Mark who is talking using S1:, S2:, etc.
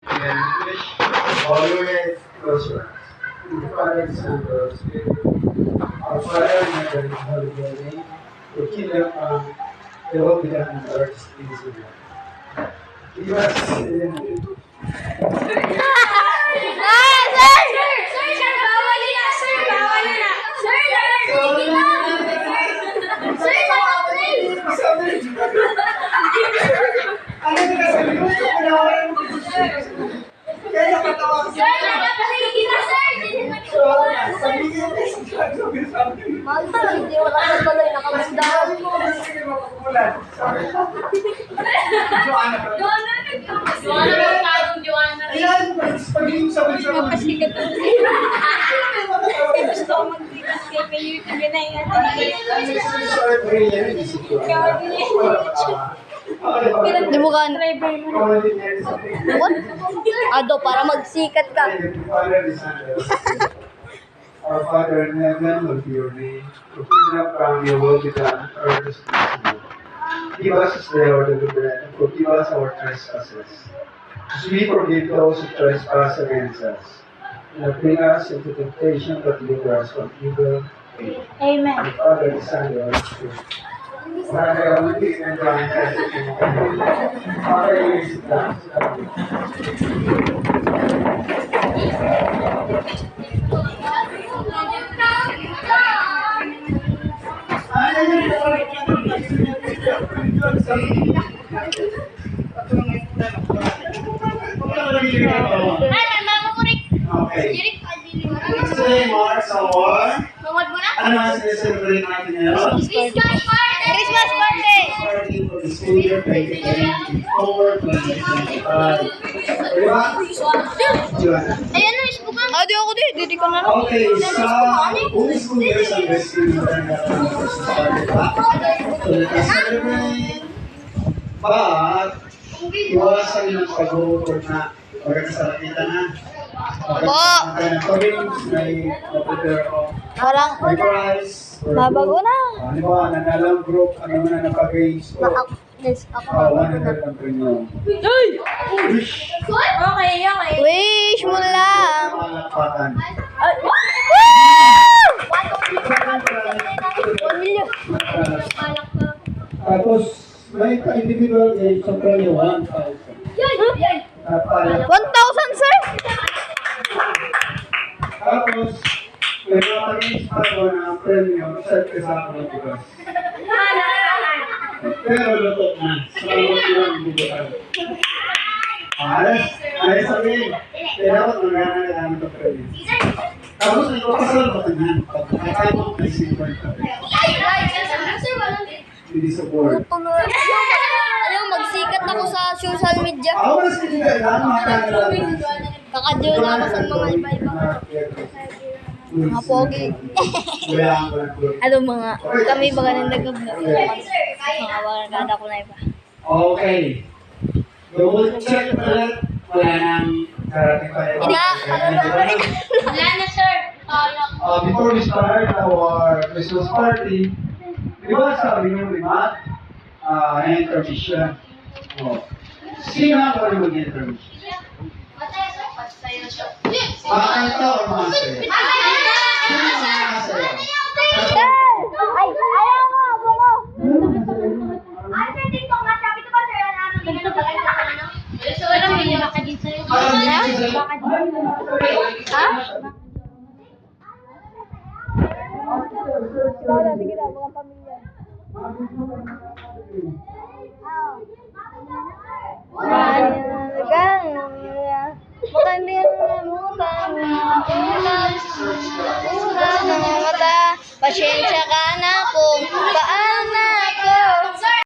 S1: And always close your eyes. In the Father, and Son, and Holy Spirit. Our Father, in heaven, hallowed be thy name. Your kingdom come, your will be done on earth as it is in heaven. Give us today. Ano ito na sabi mo? Pinawalan mo dito siya. Kaya nakatawa siya. Sabi niyo yung sabi niyo.
S2: Hindi wala ka pala yung nakamasdahan.
S1: Sige, makukulan. Sorry. Joanna pa. Ayan, pag-ibig sabi-sabi.
S2: Mapasikat na. Gusto ko mag-sikat kay YouTube na yan.
S1: Sorry, Maria.
S2: Di mo ka What? Ado, para magsikat ka.
S1: Our Father in heaven, will be your name. Your kingdom come, your will be done on earth as it is in heaven. Give us this day our daily bread, and forgive us our trespasses, as we forgive those who trespass against us. And not bring us into temptation, but deliver us from evil.
S2: Amen.
S1: The Father, the Son, and the Holy Spirit. Father, we give and grant us the kingdom. Father, we is done. Okay. Today marks our ano ang celebrate natin ngayon?
S2: Christmas party!
S1: Party for the school year 2024-2025. Diba? Diba?
S2: Ayan na, isbukan. Di ako di. Didi ka na lang.
S1: Okay, sa buong school year sa best school year na so let us celebrate. But, iwasan yung pag-record na magkakasalakitan na. May prepare ako.
S2: Parang
S1: May prize.
S2: babago na.
S1: Ano ba, nanalang group, ano mo na napag-games ko.
S2: Yes, ako.
S1: 100 ang premium. Wish.
S2: Okay. Wish mo lang.
S1: Malakpakan. Tapos, may pa-individual game sa premium 1,000.
S2: 1,000, sir?
S1: Tapos, may mga pag-games pa ko na premium, set kasama ng bukas. Pero luto na. Salamat yung bubukan. Alas sabihin. Kaya dapat magana na namin ito premium. Tapos, may kapasal ba kanyan? Pagkakaya mo, may silver ka. Hindi support.
S2: Alam, magsikat ako sa social media.
S1: Ako na sige ka, lahat makakala na.
S2: Kakadyo na ako sa mga iba-iba. Mga pogi. Ano mga, kami baga nang nag-vlog. Mga barangada ko na iba.
S1: Okay. Double check ulit. Wala nang karating pa rin.
S2: Wala na, sir.
S1: Before we start our Christmas party, di ba sabi niyo lima? Intermission. Oh. Sino ang pwede mag-intermission? Makakanta o mga sayo? Sino ang mga sayo?
S2: Ay, ayaw mo, abo mo. Sige na, mga pamilya. Pasensya